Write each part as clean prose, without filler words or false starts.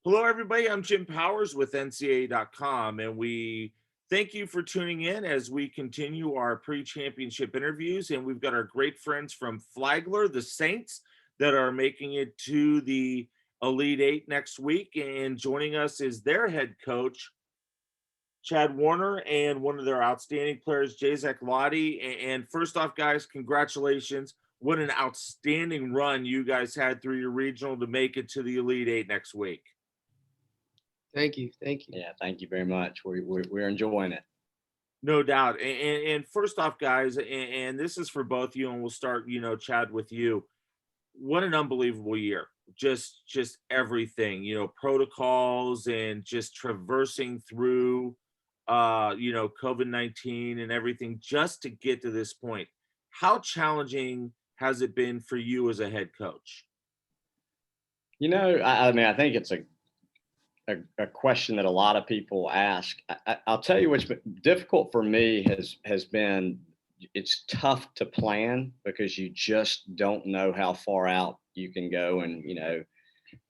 Hello, everybody. I'm Jim Powers with NCAA.com, and we thank you for tuning in as we continue our pre-championship interviews. And we've got our great friends from Flagler, the Saints, that are making it to the Elite Eight next week. And joining us is their head coach, Chad Warner, and one of their outstanding players, Jaizec Lottie. And first off, guys, congratulations. What an outstanding run you guys had through your regional to make it to the Elite Eight next week. Thank you. Yeah, thank you very much. We're enjoying it. No doubt. And first off, guys, and this is for both you, and we'll start, Chad, with you. What an unbelievable year. Just everything, protocols and just traversing through COVID-19 and everything just to get to this point. How challenging has it been for you as a head coach? I think it's a question that a lot of people ask. I'll tell you what's been difficult for me has been it's tough to plan because you just don't know how far out you can go. And,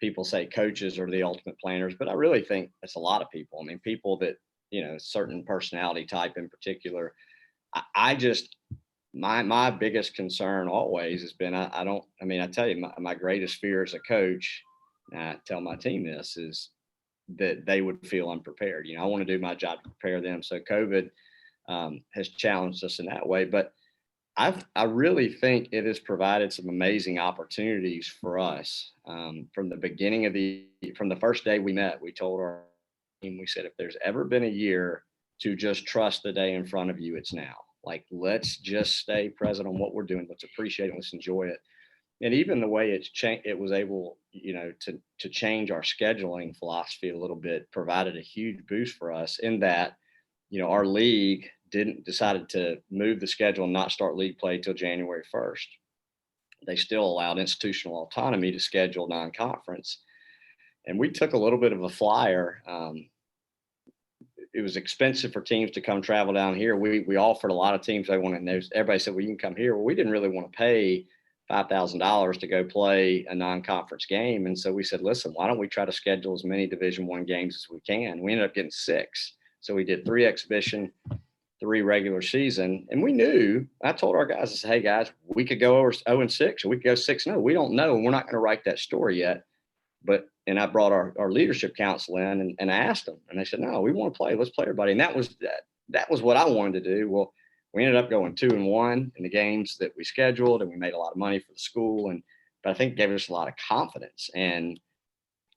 people say coaches are the ultimate planners, but I really think it's a lot of people. I mean, people that, certain personality type in particular. I just, my biggest concern always has been, I tell you, my greatest fear as a coach, and I tell my team this, is that they would feel unprepared. I want to do my job to prepare them. So COVID has challenged us in that way, but I really think it has provided some amazing opportunities for us. From the beginning from the first day we met, we told our team, we said, if there's ever been a year to just trust the day in front of you, it's now. Like, let's just stay present on what we're doing. Let's appreciate it. Let's enjoy it. And even the way it was able, to change our scheduling philosophy a little bit provided a huge boost for us in that, our league decided to move the schedule and not start league play till January 1st. They still allowed institutional autonomy to schedule non-conference. And we took a little bit of a flyer. It was expensive for teams to come travel down here. We offered a lot of teams they wanted. Everybody said, well, you can come here. Well, we didn't really want to pay $5,000 to go play a non-conference game. And so we said, listen, why don't we try to schedule as many Division I games as we can? We ended up getting 6. So we did 3 exhibition, 3 regular season. And we knew, I told our guys, I said, hey guys, we could go over 0-6 or we could go 6-0. We don't know. And we're not going to write that story yet. And I brought our leadership council in and I asked them, and they said, no, we want to play. Let's play everybody. And that was what I wanted to do. Well, we ended up going 2-1 in the games that we scheduled, and we made a lot of money for the school. But I think it gave us a lot of confidence. And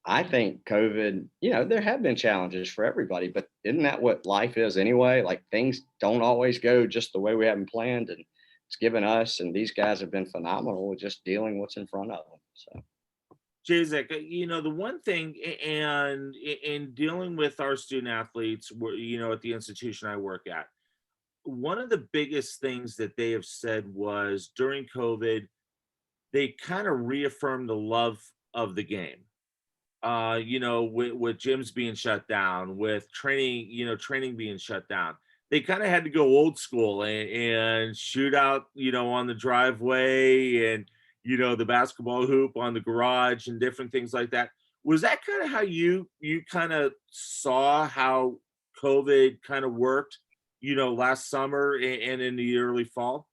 I think COVID, there have been challenges for everybody, but isn't that what life is anyway? Like, things don't always go just the way we have them planned. And it's given us, and these guys have been phenomenal with just dealing what's in front of them. So. Jaizec, the one thing, and in dealing with our student athletes, at the institution I work at, one of the biggest things that they have said was during COVID, they kind of reaffirmed the love of the game. With gyms being shut down, with training being shut down, they kind of had to go old school and shoot out, on the driveway and, the basketball hoop on the garage and different things like that. Was that kind of how you kind of saw how COVID kind of worked, last summer and in the early fall?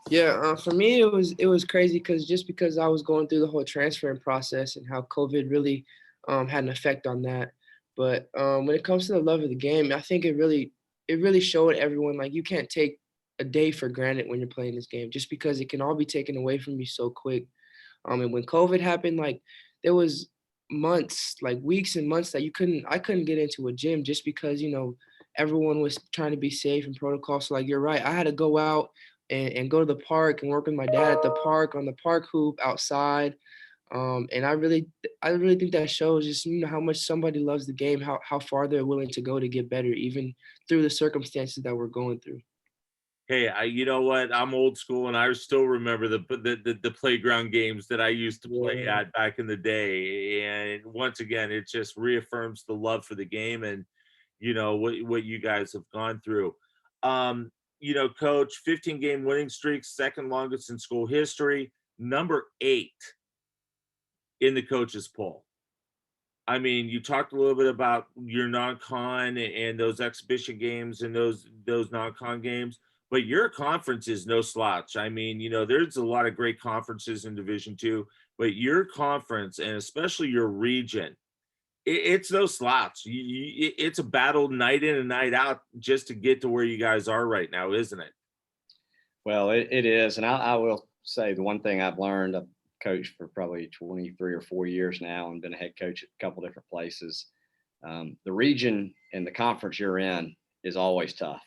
Yeah, for me it was crazy because I was going through the whole transferring process and how COVID really had an effect on that. But when it comes to the love of the game, I think it really showed everyone, like, you can't take a day for granted when you're playing this game, just because it can all be taken away from you so quick. And when COVID happened, like, there was months, like weeks and months that I couldn't get into a gym just because, everyone was trying to be safe and protocol. So, like, you're right, I had to go out and go to the park and work with my dad at the park on the park hoop outside. And I really think that shows just, how much somebody loves the game, how far they're willing to go to get better, even through the circumstances that we're going through. Hey, you know what? I'm old school, and I still remember the playground games that I used to play Yeah. at back in the day. And once again, it just reaffirms the love for the game and what you guys have gone through. Coach, 15-game winning streak, second longest in school history, number 8 in the coaches poll. I mean, you talked a little bit about your non-con and those exhibition games and those non-con games, but your conference is no slouch. I mean, there's a lot of great conferences in Division Two, but your conference and especially your region, it's no slouch. It's a battle night in and night out just to get to where you guys are right now, isn't it? Well, it is. And I will say the one thing I've learned, I've coached for probably 23 or 4 years now and been a head coach at a couple different places. The region and the conference you're in is always tough.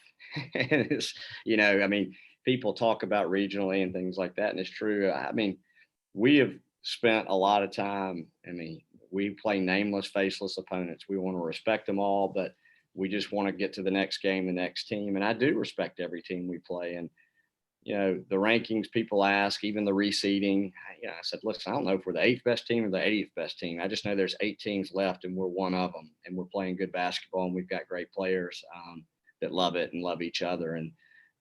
And it's, I mean, people talk about regionally and things like that. And it's true. I mean, we have spent a lot of time. I mean, we play nameless, faceless opponents. We want to respect them all, but we just want to get to the next game, the next team. And I do respect every team we play. And the rankings people ask, even the reseeding. I said, listen, I don't know if we're the 8th best team or the 80th best team. I just know there's 8 teams left, and we're one of them. And we're playing good basketball, and we've got great players that love it and love each other. And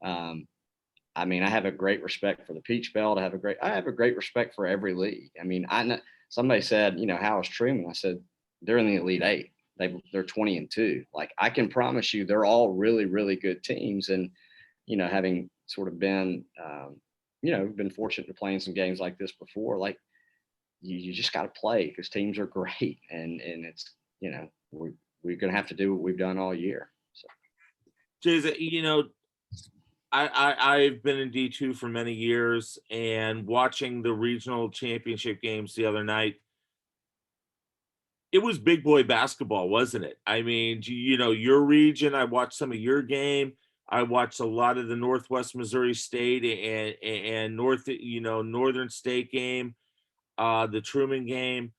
I mean, I have a great respect for the Peach Belt. I have a great respect for every league. I mean, I know somebody said, how is Truman? I said, they're in the Elite 8. They're 20-2. Like, I can promise you, they're all really, really good teams. And having sort of been, been fortunate to play in some games like this before. Like, you just got to play because teams are great, and it's we're gonna have to do what we've done all year. So, Jaizec, I've been in D2 for many years, and watching the regional championship games the other night, it was big boy basketball, wasn't it? I mean, your region, I watched some of your game. I watched a lot of the Northwest Missouri State and Northern State game, the Truman game.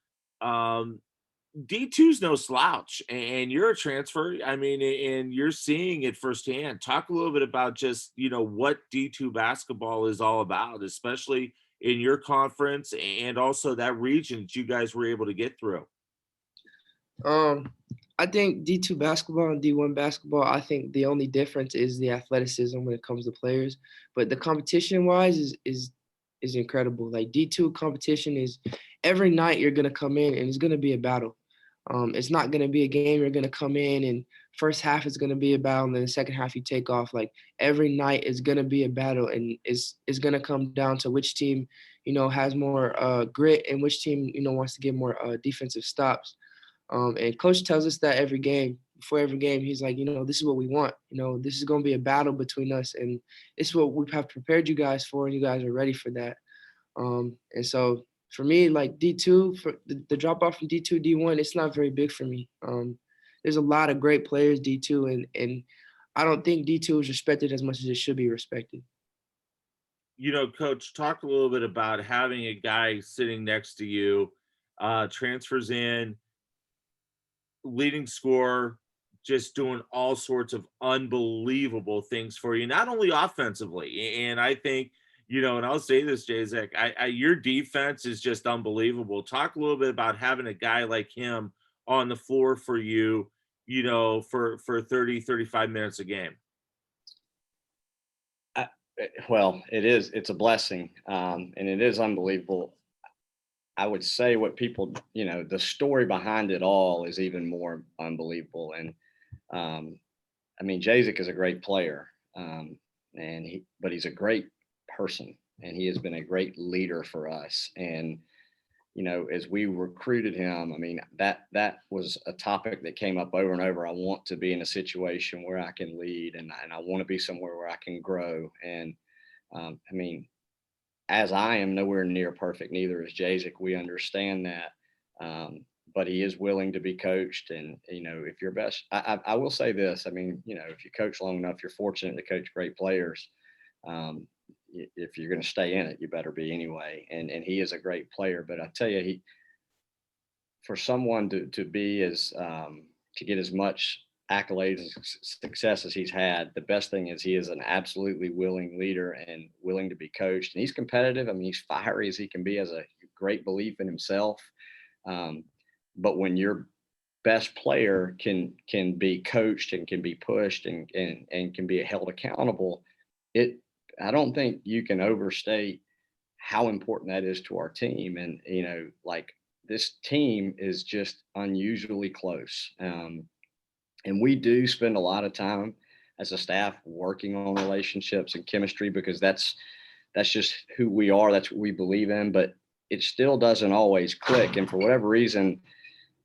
D2's no slouch, and you're a transfer. I mean, and you're seeing it firsthand. Talk a little bit about just what D2 basketball is all about, especially in your conference and also that region that you guys were able to get through. I think D2 basketball and D1 basketball, I think the only difference is the athleticism when it comes to players. But the competition wise is incredible. Like, D2 competition is every night you're gonna come in and it's gonna be a battle. It's not gonna be a game. You're gonna come in and first half is gonna be a battle, and then the second half you take off. Like, every night is gonna be a battle, and it's gonna come down to which team has more grit and which team wants to get more defensive stops. And coach tells us that every game. Before every game, he's like, this is what we want. This is going to be a battle between us, and it's what we have prepared you guys for, and you guys are ready for that. And so for me, like, D2, for the drop off from D2 D1, it's not very big for me. There's a lot of great players D2, and I don't think D2 is respected as much as it should be respected. Coach, talk a little bit about having a guy sitting next to you, transfers in, leading scorer, just doing all sorts of unbelievable things for you, not only offensively. And I think, and I'll say this, Jaizec, your defense is just unbelievable. Talk a little bit about having a guy like him on the floor for you, for 30, 35 minutes a game. Well, it's a blessing. And it is unbelievable. I would say what people, the story behind it all is even more unbelievable. And I mean, Jaizec is a great player, but he's a great person, and he has been a great leader for us. And as we recruited him, I mean, that was a topic that came up over and over. I want to be in a situation where I can lead, and I want to be somewhere where I can grow. And I mean, as I am nowhere near perfect, neither is Jaizec. We understand that. But he is willing to be coached. And, if you're best, I will say this, I mean, if you coach long enough, you're fortunate to coach great players. If you're going to stay in it, you better be anyway. And he is a great player, but I tell you, for someone to be to get as much accolades and success as he's had, the best thing is he is an absolutely willing leader and willing to be coached. And he's competitive. I mean, he's fiery as he can be, has a great belief in himself. But when your best player can be coached and can be pushed and can be held accountable, I don't think you can overstate how important that is to our team. And, like, this team is just unusually close. And we do spend a lot of time as a staff working on relationships and chemistry, because that's just who we are. That's what we believe in, but it still doesn't always click. And for whatever reason,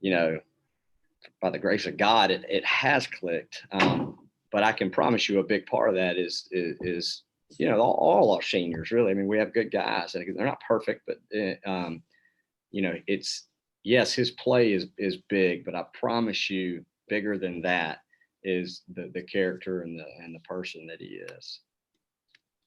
you know, by the grace of God, it has clicked. But I can promise you a big part of that is you know, all our seniors, really. I mean, we have good guys, and they're not perfect, but you know, it's, yes, his play is big, but I promise you, bigger than that is the character and the person that he is.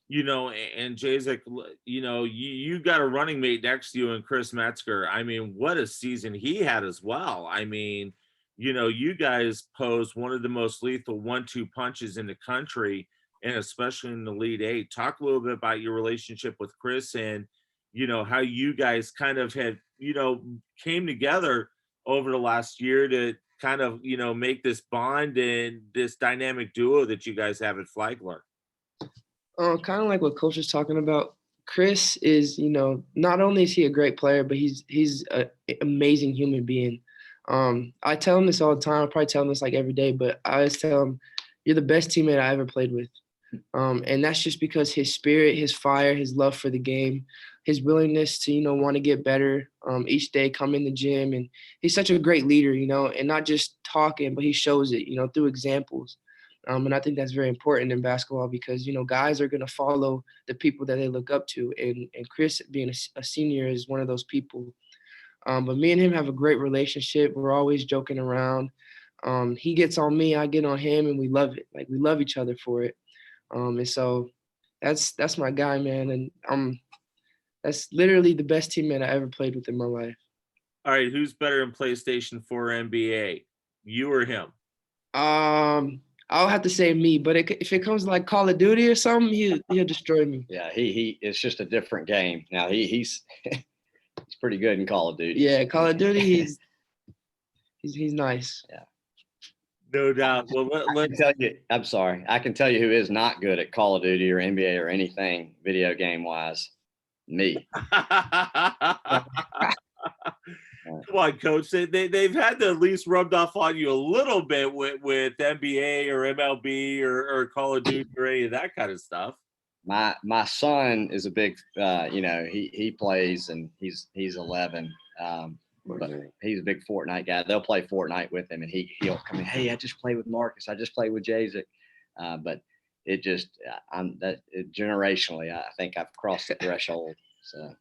You know, and Jaizec, you know, you got a running mate next to you in Chris Metzger. I mean, what a season he had as well. I mean, you know, you guys posed one of the most lethal 1-2 punches in the country, and especially in the Elite Eight. Talk a little bit about your relationship with Chris, and, you know, how you guys kind of had, you know, came together over the last year to kind of, you know, make this bond and this dynamic duo that you guys have at Flagler. Kind of like what Coach was talking about. Chris is, you know, not only is he a great player, but he's an amazing human being. I tell him this all the time. I probably tell him this like every day, but I always tell him, "You're the best teammate I ever played with," and that's just because his spirit, his fire, his love for the game, his willingness to, you know, want to get better each day, come in the gym, and he's such a great leader, you know, and not just talking, but he shows it, you know, through examples. And I think that's very important in basketball because, you know, guys are going to follow the people that they look up to. And Chris, being a senior, is one of those people. But me and him have a great relationship. We're always joking around. He gets on me, I get on him, and we love it. Like, we love each other for it. And so that's my guy, man. And that's literally the best teammate I ever played with in my life. All right, who's better in PlayStation 4 NBA, you or him? I'll have to say me, but if it comes to like Call of Duty or something, he'll destroy me. Yeah, he it's just a different game. Now he's he's pretty good in Call of Duty. Yeah, Call of Duty, he's nice. Yeah. No doubt. Well, let's tell you, I'm sorry. I can tell you who is not good at Call of Duty or NBA or anything video game wise. Me. Come on, Coach. They've had to at least rubbed off on you a little bit with NBA or MLB or Call of Duty or any of that kind of stuff. My son is a big, you know, he plays and he's 11. But he's a big Fortnite guy. They'll play Fortnite with him, and he'll come in. Hey, I just played with Marcus. I just played with Jaizec. But it just, generationally, I think I've crossed the threshold. So.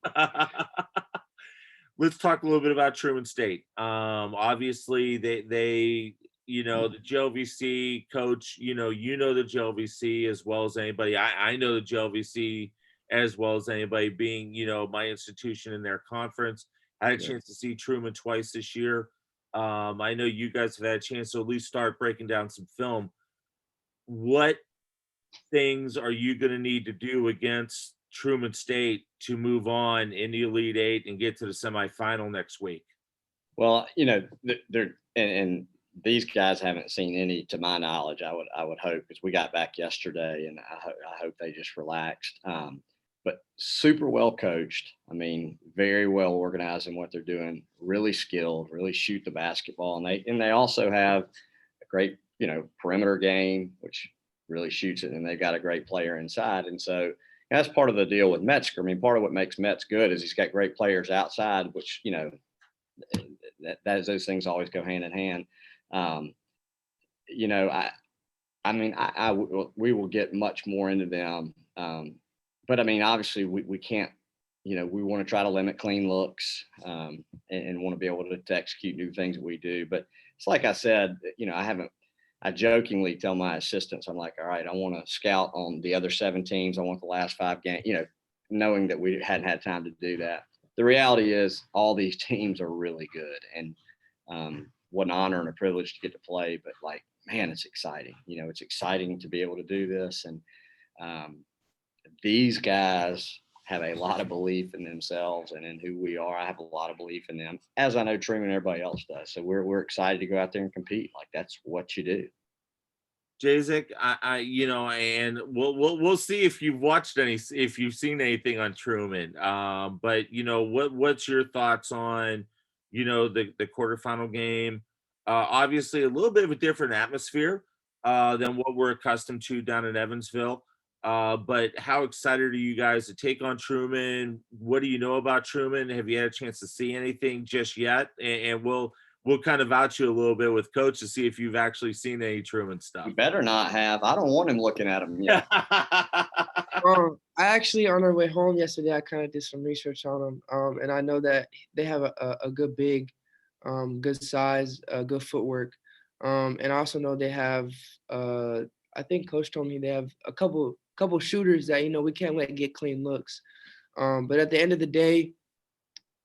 Let's talk a little bit about Truman State. Obviously, they you know, the JLVC coach. You know the JLVC as well as anybody. I know the JLVC as well as anybody, being, you know, my institution in their conference. I had a chance to see Truman twice this year. I know you guys have had a chance to at least start breaking down some film. What things are you going to need to do against Truman State to move on in the Elite Eight and get to the semifinal next week? Well, you know, they're and these guys haven't seen any, to my knowledge. I would hope, because we got back yesterday, and I hope they just relaxed. But super well coached. I mean, very well organized in what they're doing. Really skilled. Really shoot the basketball, and they also have a great, you know, perimeter game, which really shoots it, and they've got a great player inside. And so that's part of the deal with Metzger. I mean, part of what makes Metz good is he's got great players outside, which, you know, those things always go hand in hand. You know, I mean, we will get much more into them. But I mean, obviously we can't, you know, we want to try to limit clean looks and want to be able to execute new things that we do. But it's like I said, you know, I jokingly tell my assistants, I'm like, all right, I want to scout on the other 7 teams. I want the last 5 games, you know, knowing that we hadn't had time to do that. The reality is all these teams are really good, and what an honor and a privilege to get to play. But like, man, it's exciting. You know, it's exciting to be able to do this. And these guys have a lot of belief in themselves and in who we are. I have a lot of belief in them, as I know Truman and everybody else does. So we're excited to go out there and compete. Like, that's what you do. Jaizec, I you know, and we'll see if you've seen anything on Truman. But you know, what's your thoughts on, the quarterfinal game. Obviously, a little bit of a different atmosphere than what we're accustomed to down in Evansville. But how excited are you guys to take on Truman? What do you know about Truman? Have you had a chance to see anything just yet? And we'll kind of vouch you a little bit with Coach to see if you've actually seen any Truman stuff. You better not have. I don't want him looking at him yet. I actually, on our way home yesterday, I kind of did some research on them, and I know that they have a good big, good size, good footwork, and I also know they have. I think Coach told me they have a couple shooters that we can't let get clean looks. But at the end of the day,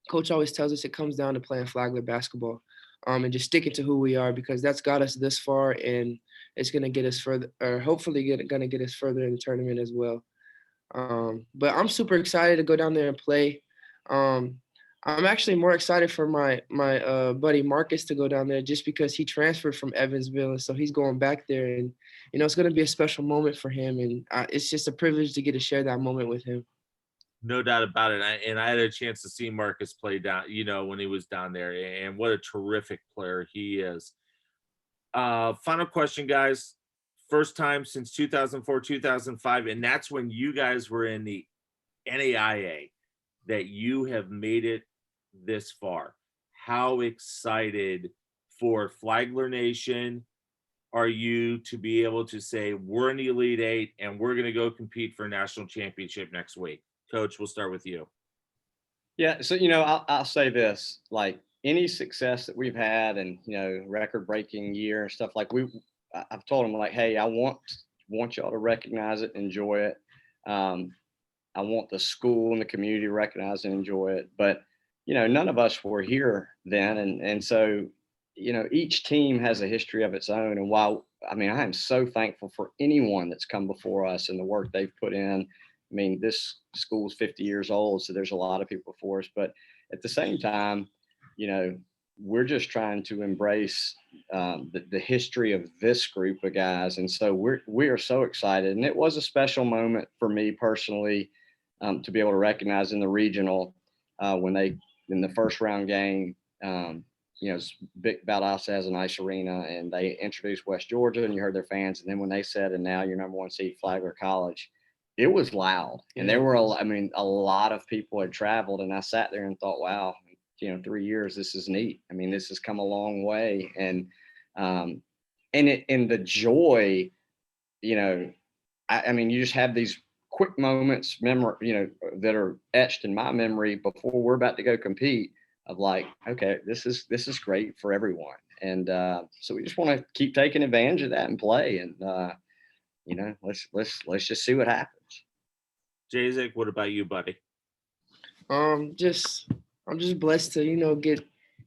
Coach always tells us it comes down to playing Flagler basketball, and just sticking to who we are, because that's got us this far, and it's gonna get us further, or hopefully gonna get us further in the tournament as well. But I'm super excited to go down there and play. I'm actually more excited for my buddy Marcus to go down there, just because he transferred from Evansville, and so he's going back there, and it's going to be a special moment for him, and it's just a privilege to get to share that moment with him. No doubt about it. I had a chance to see Marcus play down, when he was down there, and what a terrific player he is. Final question, guys. First time since 2004, 2005, and that's when you guys were in the NAIA, that you have made it this far. How excited for Flagler Nation are you to be able to say, we're in the Elite Eight and we're going to go compete for a national championship next week? Coach, we'll start with you. Yeah, so I'll say this: like any success that we've had, and record-breaking year and stuff, like I've told them, like, hey, I want y'all to recognize it, enjoy it. I want the school and the community to recognize and enjoy it. But none of us were here then, and so each team has a history of its own. And while I am so thankful for anyone that's come before us and the work they've put in. This school's 50 years old, so there's a lot of people before us. But at the same time, we're just trying to embrace the history of this group of guys. And so we are so excited. And it was a special moment for me personally to be able to recognize in the regional when they, in the first round game, Big Valdosta has a nice arena, and they introduced West Georgia, and you heard their fans. And then when they said, and now you're number one seed Flagler College, it was loud. And there were, a lot of people had traveled, and I sat there and thought, wow, 3 years, this is neat. This has come a long way. And the joy, you just have these quick moments, that are etched in my memory before we're about to go compete, of like, okay, this is great for everyone. And so we just want to keep taking advantage of that and play. And let's just see what happens. Jaizec, what about you, buddy? I'm just blessed to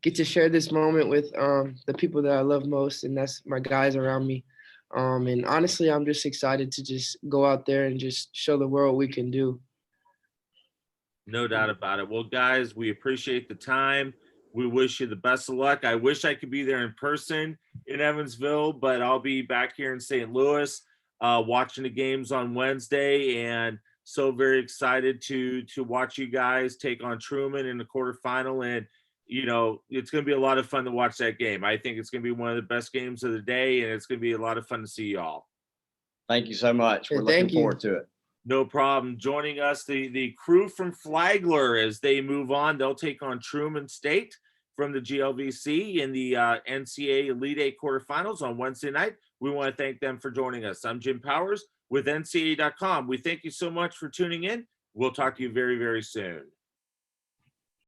get to share this moment with the people that I love most, and that's my guys around me. And honestly, I'm just excited to just go out there and just show the world we can do. No doubt about it. Well, guys, we appreciate the time. We wish you the best of luck. I wish I could be there in person in Evansville, but I'll be back here in St. Louis watching the games on Wednesday, and so very excited to watch you guys take on Truman in the quarterfinal. And it's going to be a lot of fun to watch that game. I think it's going to be one of the best games of the day, and it's going to be a lot of fun to see y'all. Thank you so much. We're looking forward to it. No problem. Joining us, the crew from Flagler, as they move on. They'll take on Truman State from the GLVC in the NCAA Elite Eight quarterfinals on Wednesday night. We want to thank them for joining us. I'm Jim Powers with NCAA.com. We thank you so much for tuning in. We'll talk to you very, very soon.